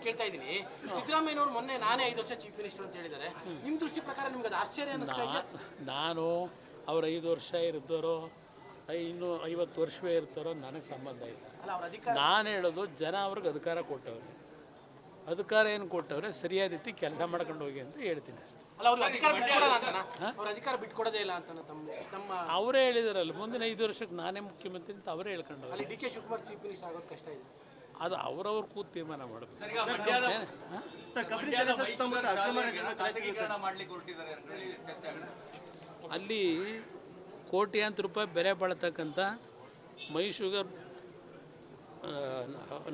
ಕೇಳ್ತಾ ಇದ್ದೀನಿ. ಸಿದ್ದರಾಮಯ್ಯನವರು ಮೊನ್ನೆ ನಾನೇ 5 ವರ್ಷ ಚೀಫ್ ಮಿನಿಸ್ಟರ್ ಅಂತ ಹೇಳಿದ್ದಾರೆ. ನಿಮ್ಮ ದೃಷ್ಟಿ ಪ್ರಕಾರ ನಿಮ್ಗೆ ಅದು ಆಶ್ಚರ್ಯ ಅನಿಸ್ತಾ ಇದೆಯಾ? ನಾನು ಅವ್ರು 5 ವರ್ಷ ಇರ್ತಾರೋ ಇನ್ನೂ 50 ವರ್ಷವೇ ಇರ್ತಾರೋ ನನಗೆ ಸಂಬಂಧ ಇಲ್ಲ. ಅಲ್ಲ, ಅವ್ರ ಅಧಿಕಾರ ನಾನು ಹೇಳೋದು ಜನ ಅವ್ರಿಗೆ ಅಧಿಕಾರ ಕೊಟ್ಟವ್ರೆ. ಅಧಿಕಾರ ಏನು ಕೊಟ್ಟವ್ರೆ ಸರಿಯಾದ ರೀತಿ ಕೆಲಸ ಮಾಡ್ಕೊಂಡು ಹೋಗಿ ಅಂತ ಹೇಳ್ತೀನಿ ಅಷ್ಟೇ. ಅಲ್ಲ, ಅವ್ರಿಗೆ ಅಧಿಕಾರ ಬಿಟ್ಕೊಡಲ್ಲ ಅಂತನಾ? ಅವ್ರ ಅಧಿಕಾರ ಬಿಟ್ಕೊಡೋದೇ ಇಲ್ಲ ಅಂತ ತಮ್ಮ ಅವರೇ ಹೇಳಿದಾರಲ್ಲ ಮುಂದಿನ 5 ವರ್ಷಕ್ಕೆ ನಾನೇ ಮುಖ್ಯಮಂತ್ರಿ ಅಂತ ಅವರೇ ಹೇಳ್ಕೊಂಡವ್ರು. ಅಲ್ಲಿ D K Shivakumar chief minister ಆಗೋದು ಕಷ್ಟ ಇದೆ. ಅದು ಅವ್ರವ್ರ ಕೂತು ತೀರ್ಮಾನ ಮಾಡಬೇಕು. ಅಲ್ಲಿ ಕೋಟ್ಯಾಂತರ ರೂಪಾಯಿ ಬೆಲೆ ಬಾಳ್ತಕ್ಕಂಥ ಮೈಶುಗರ್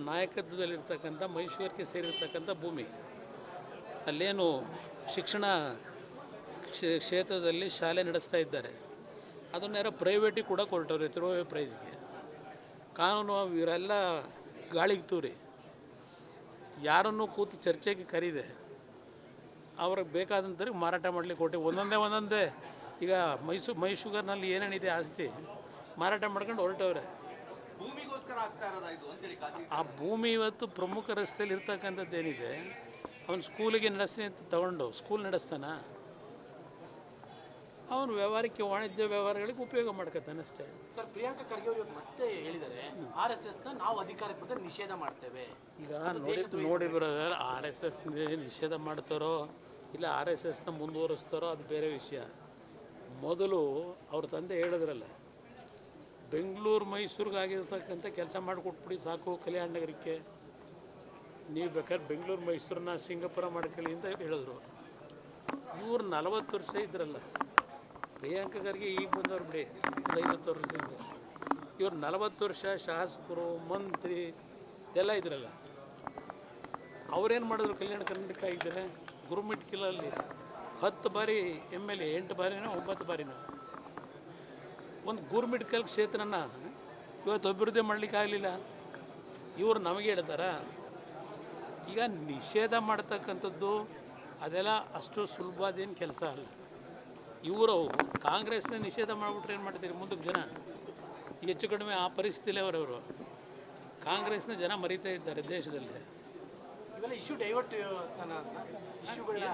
ನಾಯಕತ್ವದಲ್ಲಿರ್ತಕ್ಕಂಥ ಮೈಸೂರಿಗೆ ಸೇರಿರ್ತಕ್ಕಂಥ ಭೂಮಿ, ಅಲ್ಲೇನು ಶಿಕ್ಷಣ ಕ್ಷೇತ್ರದಲ್ಲಿ ಶಾಲೆ ನಡೆಸ್ತಾ ಇದ್ದಾರೆ, ಅದನ್ನು ಯಾರೋ ಪ್ರೈವೇಟಿಗೆ ಕೂಡ ಕೊಟ್ಟವ್ರೆ ತಿರುವೇ ಪ್ರೈಸ್ಗೆ. ಕಾನೂನು ಇವರೆಲ್ಲ ಗಾಳಿಗೆ ತೂರಿ ಯಾರನ್ನು ಕೂತು ಚರ್ಚೆಗೆ ಕರೀದೆ ಅವ್ರಿಗೆ ಬೇಕಾದಂಥವ್ರಿಗೆ ಮಾರಾಟ ಮಾಡಲಿಕ್ಕೆ ಕೊಟ್ಟು ಒಂದೊಂದೇ ಈಗ ಮೈಸೂರಿನಲ್ಲಿ ಏನೇನಿದೆ ಆಸ್ತಿ ಮಾರಾಟ ಮಾಡ್ಕೊಂಡು ಹೊರಟವ್ರೆ. ಆ ಭೂಮಿ ಇವತ್ತು ಪ್ರಮುಖ ರಸ್ತೆಯಲ್ಲಿ ಇರ್ತಕ್ಕಂಥದ್ದು ಏನಿದೆ, ಅವನು ಸ್ಕೂಲಿಗೆ ನಡೆಸ್ತೀನಿ ಅಂತ ತಗೊಂಡು ಸ್ಕೂಲ್ ನಡೆಸ್ತಾನ, ಅವನು ವ್ಯವಹಾರಕ್ಕೆ ವಾಣಿಜ್ಯ ವ್ಯವಹಾರಗಳಿಗೆ ಉಪಯೋಗ ಮಾಡ್ಕೊತಾನೆ ಅಷ್ಟೇ. ಸರ್, ಪ್ರಿಯಾಂಕಾ ಖರ್ಗೆ ಅವರು ಮತ್ತೆ ಹೇಳಿದ್ದಾರೆ RSSನ ನಾವು ಅಧಿಕಾರಕ್ಕೆ ಬಂದರೆ ನಿಷೇಧ ಮಾಡ್ತೇವೆ. ಈಗ ನೋಡಿ ಬರೋದಾದ್ರೆ RSS ನಿಷೇಧ ಮಾಡ್ತಾರೋ ಇಲ್ಲ RSSನ ಮುಂದುವರಿಸ್ತಾರೋ ಅದು ಬೇರೆ ವಿಷಯ. ಮೊದಲು ಅವ್ರ ತಂದೆ ಹೇಳಿದ್ರಲ್ಲ, ಬೆಂಗಳೂರು ಮೈಸೂರಿಗೆ ಆಗಿರ್ತಕ್ಕಂಥ ಕೆಲಸ ಮಾಡಿಕೊಟ್ಬಿಡಿ ಸಾಕು ಕಲ್ಯಾಣ ನಗರಕ್ಕೆ, ನೀವು ಬೇಕಾದ್ರೆ ಬೆಂಗಳೂರು ಮೈಸೂರನ್ನ ಸಿಂಗಾಪುರ ಮಾಡ್ಕೊಳ್ಳಿ ಅಂತ ಹೇಳಿದ್ರು. ಇವ್ರು 40 ವರ್ಷ ಇದ್ರಲ್ಲ, ಪ್ರಿಯಾಂಕಾ ಖರ್ಗೆ ಈಗ ಬಂದವ್ರು ಬಿಡಿ 50 ವರ್ಷದಿಂದ, ಇವ್ರು 40 ವರ್ಷ ಶಾಸಕರು ಮಂತ್ರಿ ಎಲ್ಲ ಇದ್ರಲ್ಲ. ಅವ್ರೇನು ಮಾಡಿದ್ರು ಕಲ್ಯಾಣ ಕರ್ನಾಟಕ ಇದ್ದಾರೆ ಗುರುಮಿಟ್ಕಿಲಲ್ಲಿ 10 ಬಾರಿ MLA, 8 ಬಾರಿನೋ 9 ಬಾರಿನೋ. ಒಂದು ಗುರುಮಿಟ್ಕಲ್ ಕ್ಷೇತ್ರನ ಇವತ್ತು ಅಭಿವೃದ್ಧಿ ಮಾಡಲಿಕ್ಕೆ ಆಗಲಿಲ್ಲ. ಇವರು ನಮಗೆ ಹೇಳ್ತಾರ ಈಗ ನಿಷೇಧ ಮಾಡ್ತಕ್ಕಂಥದ್ದು ಅದೆಲ್ಲ ಅಷ್ಟು ಸುಲಭದೇನು ಕೆಲಸ ಅಲ್ಲ. ಇವರು ಕಾಂಗ್ರೆಸ್ನ ನಿಷೇಧ ಮಾಡಿಬಿಟ್ರೆ ಏನು ಮಾಡ್ತೀರಿ ಮುಂದಕ್ಕೆ ಜನ ಹೆಚ್ಚು ಕಡಿಮೆ ಆ ಪರಿಸ್ಥಿತಿಯಲ್ಲಿ ಅವರವರು ಕಾಂಗ್ರೆಸ್ನ ಜನ ಮರೀತಾ ಇದ್ದಾರೆ ದೇಶದಲ್ಲಿ. ಇವೆಲ್ಲ ಇಶ್ಯೂ ಡೈವರ್ಟ್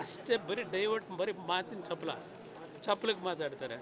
ಅಷ್ಟೇ, ಬರೀ ಡೈವರ್ಟ್, ಬರೀ ಮಾತಿನ ಚಪ್ಪಲಿಗೆ ಮಾತಾಡ್ತಾರೆ.